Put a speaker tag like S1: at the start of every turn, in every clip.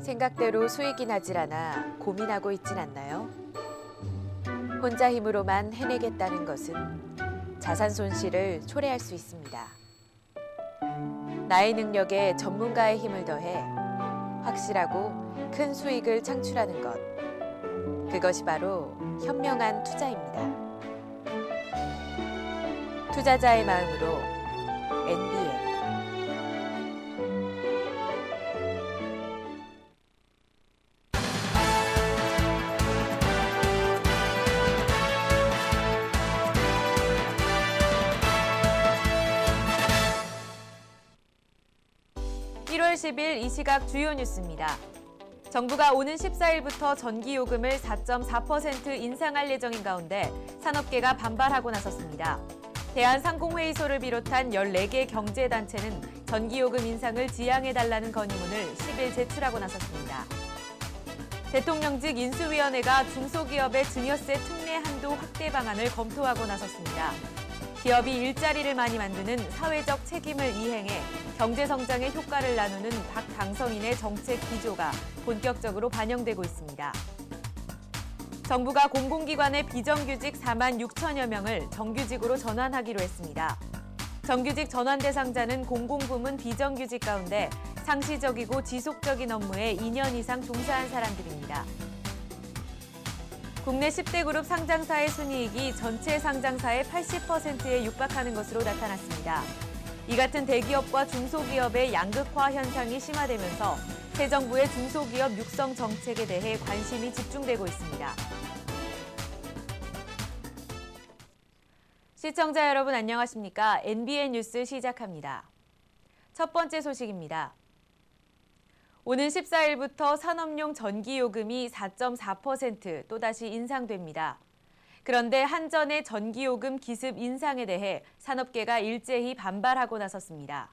S1: 생각대로 수익이 나질 않아 고민하고 있진 않나요? 혼자 힘으로만 해내겠다는 것은 자산 손실을 초래할 수 있습니다. 나의 능력에 전문가의 힘을 더해 확실하고 큰 수익을 창출하는 것. 그것이 바로 현명한 투자입니다. 투자자의 마음으로 NBN. (1월 10일) 이 시각 주요 뉴스입니다. 정부가 오는 14일부터 전기요금을 4.4% 인상할 예정인 가운데 산업계가 반발하고 나섰습니다. 대한상공회의소를 비롯한 14개 경제단체는 전기요금 인상을 지양해달라는 건의문을 10일 제출하고 나섰습니다. 대통령직 인수위원회가 중소기업의 증여세 특례 한도 확대 방안을 검토하고 나섰습니다. 기업이 일자리를 많이 만드는 사회적 책임을 이행해 경제성장의 효과를 나누는 각 당선인의 정책 기조가 본격적으로 반영되고 있습니다. 정부가 공공기관의 비정규직 4만 6천여 명을 정규직으로 전환하기로 했습니다. 정규직 전환 대상자는 공공부문 비정규직 가운데 상시적이고 지속적인 업무에 2년 이상 종사한 사람들입니다. 국내 10대 그룹 상장사의 순이익이 전체 상장사의 80%에 육박하는 것으로 나타났습니다. 이 같은 대기업과 중소기업의 양극화 현상이 심화되면서 새 정부의 중소기업 육성 정책에 대해 관심이 집중되고 있습니다. 시청자 여러분 안녕하십니까? NBN 뉴스 시작합니다. 첫 번째 소식입니다. 오는 14일부터 산업용 전기요금이 4.4% 또다시 인상됩니다. 그런데 한전의 전기요금 기습 인상에 대해 산업계가 일제히 반발하고 나섰습니다.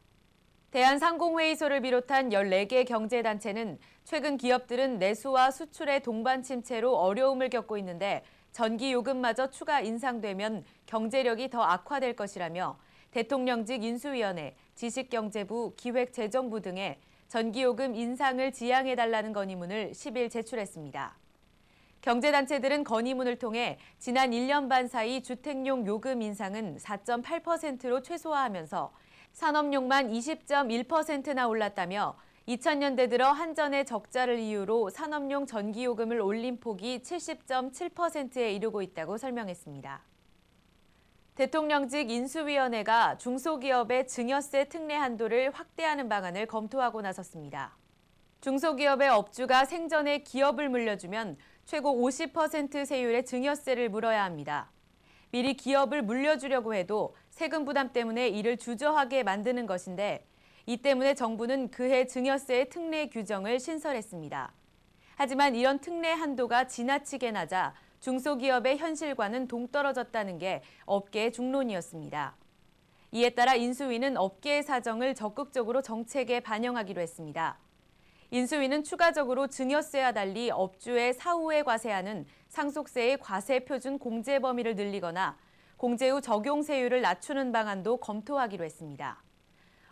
S1: 대한상공회의소를 비롯한 14개 경제단체는 최근 기업들은 내수와 수출의 동반 침체로 어려움을 겪고 있는데 전기요금마저 추가 인상되면 경제력이 더 악화될 것이라며 대통령직 인수위원회, 지식경제부, 기획재정부 등에 전기요금 인상을 지양해달라는 건의문을 10일 제출했습니다. 경제단체들은 건의문을 통해 지난 1년 반 사이 주택용 요금 인상은 4.8%로 최소화하면서 산업용만 20.1%나 올랐다며 2000년대 들어 한전의 적자를 이유로 산업용 전기요금을 올린 폭이 70.7%에 이르고 있다고 설명했습니다. 대통령직 인수위원회가 중소기업의 증여세 특례 한도를 확대하는 방안을 검토하고 나섰습니다. 중소기업의 업주가 생전에 기업을 물려주면 최고 50% 세율의 증여세를 물어야 합니다. 미리 기업을 물려주려고 해도 세금 부담 때문에 이를 주저하게 만드는 것인데 이 때문에 정부는 그해 증여세의 특례 규정을 신설했습니다. 하지만 이런 특례 한도가 지나치게 낮아 중소기업의 현실과는 동떨어졌다는 게 업계의 중론이었습니다. 이에 따라 인수위는 업계의 사정을 적극적으로 정책에 반영하기로 했습니다. 인수위는 추가적으로 증여세와 달리 업주의 사후에 과세하는 상속세의 과세 표준 공제 범위를 늘리거나 공제 후 적용 세율을 낮추는 방안도 검토하기로 했습니다.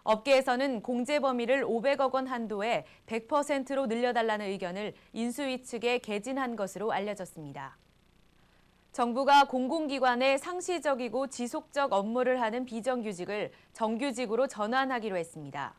S1: 업계에서는 공제 범위를 500억 원 한도에 100%로 늘려달라는 의견을 인수위 측에 개진한 것으로 알려졌습니다. 정부가 공공기관의 상시적이고 지속적 업무를 하는 비정규직을 정규직으로 전환하기로 했습니다.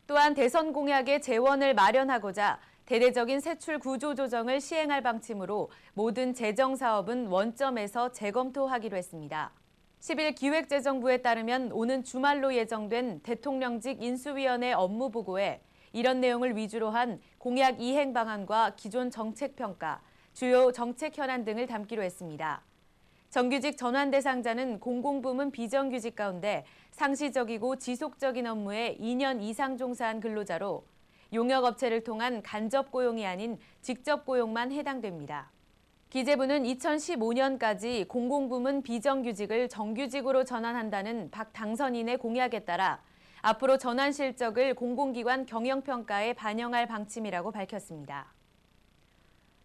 S1: 또한 대선 공약의 재원을 마련하고자 대대적인 세출 구조 조정을 시행할 방침으로 모든 재정사업은 원점에서 재검토하기로 했습니다. 10일 기획재정부에 따르면 오는 주말로 예정된 대통령직 인수위원회 업무보고에 이런 내용을 위주로 한 공약 이행 방안과 기존 정책 평가, 주요 정책 현안 등을 담기로 했습니다. 정규직 전환 대상자는 공공부문 비정규직 가운데 상시적이고 지속적인 업무에 2년 이상 종사한 근로자로 용역업체를 통한 간접 고용이 아닌 직접 고용만 해당됩니다. 기재부는 2015년까지 공공부문 비정규직을 정규직으로 전환한다는 박 당선인의 공약에 따라 앞으로 전환 실적을 공공기관 경영평가에 반영할 방침이라고 밝혔습니다.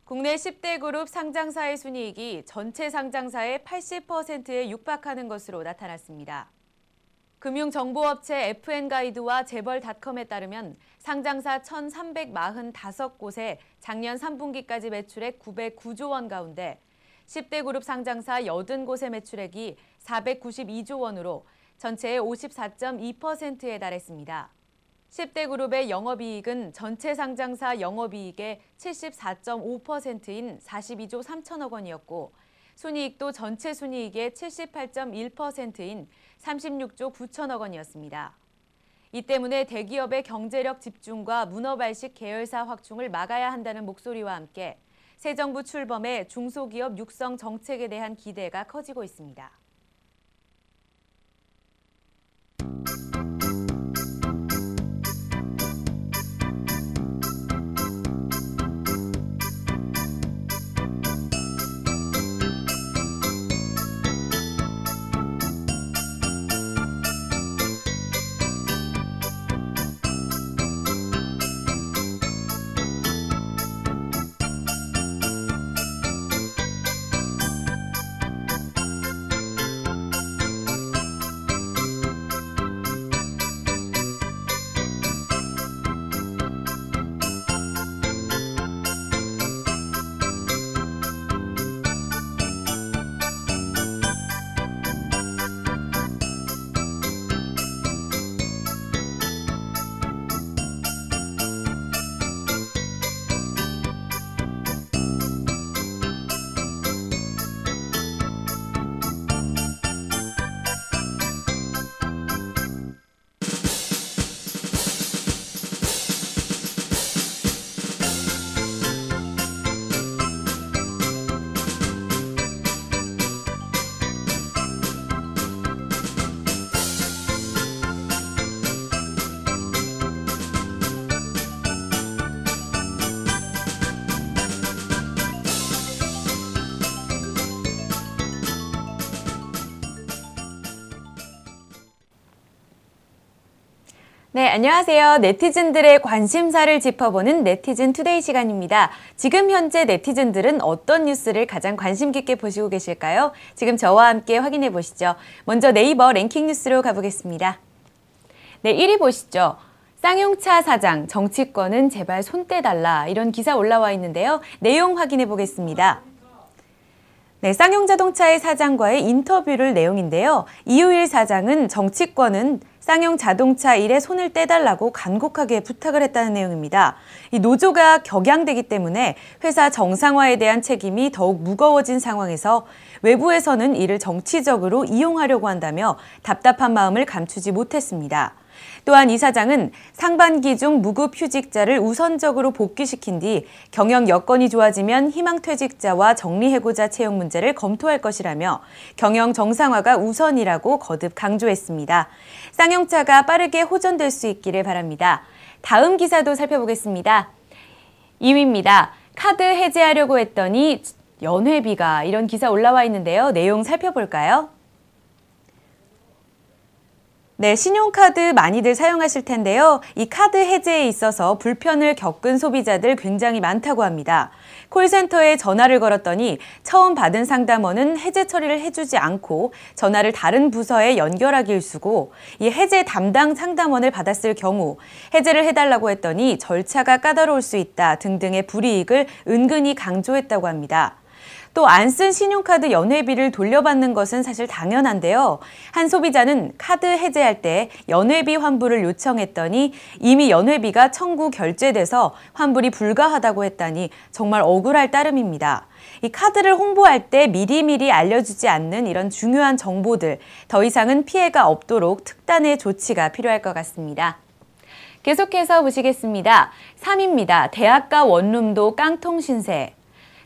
S1: 국내 10대 그룹 상장사의 순이익이 전체 상장사의 80%에 육박하는 것으로 나타났습니다. 금융정보업체 FN가이드와 재벌닷컴에 따르면 상장사 1,345곳에 작년 3분기까지 매출액 909조 원 가운데 10대 그룹 상장사 80곳의 매출액이 492조 원으로 전체의 54.2%에 달했습니다. 10대 그룹의 영업이익은 전체 상장사 영업이익의 74.5%인 42조 3천억 원이었고 순이익도 전체 순이익의 78.1%인 36조 9천억 원이었습니다. 이 때문에 대기업의 경제력 집중과 문어발식 계열사 확충을 막아야 한다는 목소리와 함께 새 정부 출범에 중소기업 육성 정책에 대한 기대가 커지고 있습니다. 네, 안녕하세요. 네티즌들의 관심사를 짚어보는 네티즌 투데이 시간입니다. 지금 현재 네티즌들은 어떤 뉴스를 가장 관심 깊게 보시고 계실까요? 지금 저와 함께 확인해 보시죠. 먼저 네이버 랭킹 뉴스로 가보겠습니다. 네, 1위 보시죠. 쌍용차 사장, 정치권은 제발 손 떼달라. 이런 기사 올라와 있는데요. 내용 확인해 보겠습니다. 네, 쌍용자동차의 사장과의 인터뷰를 내용인데요. 이우일 사장은 정치권은 쌍용자동차 일에 손을 떼달라고 간곡하게 부탁을 했다는 내용입니다. 이 노조가 격양되기 때문에 회사 정상화에 대한 책임이 더욱 무거워진 상황에서 외부에서는 이를 정치적으로 이용하려고 한다며 답답한 마음을 감추지 못했습니다. 또한 이 사장은 상반기 중 무급휴직자를 우선적으로 복귀시킨 뒤 경영 여건이 좋아지면 희망퇴직자와 정리해고자 채용 문제를 검토할 것이라며 경영 정상화가 우선이라고 거듭 강조했습니다. 쌍용차가 빠르게 호전될 수 있기를 바랍니다. 다음 기사도 살펴보겠습니다. 2위입니다. 카드 해지하려고 했더니 연회비가, 이런 기사 올라와 있는데요. 내용 살펴볼까요? 네, 신용카드 많이들 사용하실 텐데요. 이 카드 해지에 있어서 불편을 겪은 소비자들 굉장히 많다고 합니다. 콜센터에 전화를 걸었더니 처음 받은 상담원은 해제 처리를 해주지 않고 전화를 다른 부서에 연결하기 일쑤고, 이 해제 담당 상담원을 받았을 경우 해제를 해달라고 했더니 절차가 까다로울 수 있다 등등의 불이익을 은근히 강조했다고 합니다. 또 안 쓴 신용카드 연회비를 돌려받는 것은 사실 당연한데요. 한 소비자는 카드 해제할 때 연회비 환불을 요청했더니 이미 연회비가 청구 결제돼서 환불이 불가하다고 했다니 정말 억울할 따름입니다. 이 카드를 홍보할 때 미리미리 알려주지 않는 이런 중요한 정보들, 더 이상은 피해가 없도록 특단의 조치가 필요할 것 같습니다. 계속해서 보시겠습니다. 3위입니다. 대학가 원룸도 깡통 신세.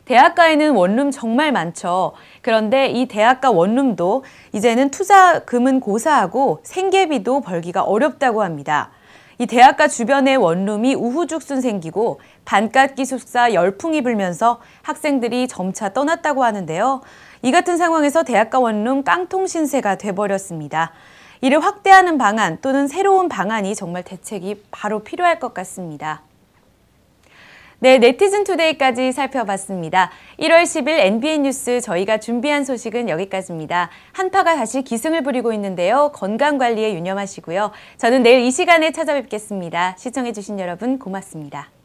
S1: 대학가에는 원룸 정말 많죠. 그런데 이 대학가 원룸도 이제는 투자금은 고사하고 생계비도 벌기가 어렵다고 합니다. 이 대학가 주변에 원룸이 우후죽순 생기고 반값 기숙사 열풍이 불면서 학생들이 점차 떠났다고 하는데요. 이 같은 상황에서 대학가 원룸 깡통 신세가 돼버렸습니다. 이를 확대하는 방안 또는 새로운 방안이 정말 대책이 바로 필요할 것 같습니다. 네, 네티즌 투데이까지 살펴봤습니다. 1월 10일 NBA 뉴스 저희가 준비한 소식은 여기까지입니다. 한파가 다시 기승을 부리고 있는데요. 건강관리에 유념하시고요. 저는 내일 이 시간에 찾아뵙겠습니다. 시청해주신 여러분 고맙습니다.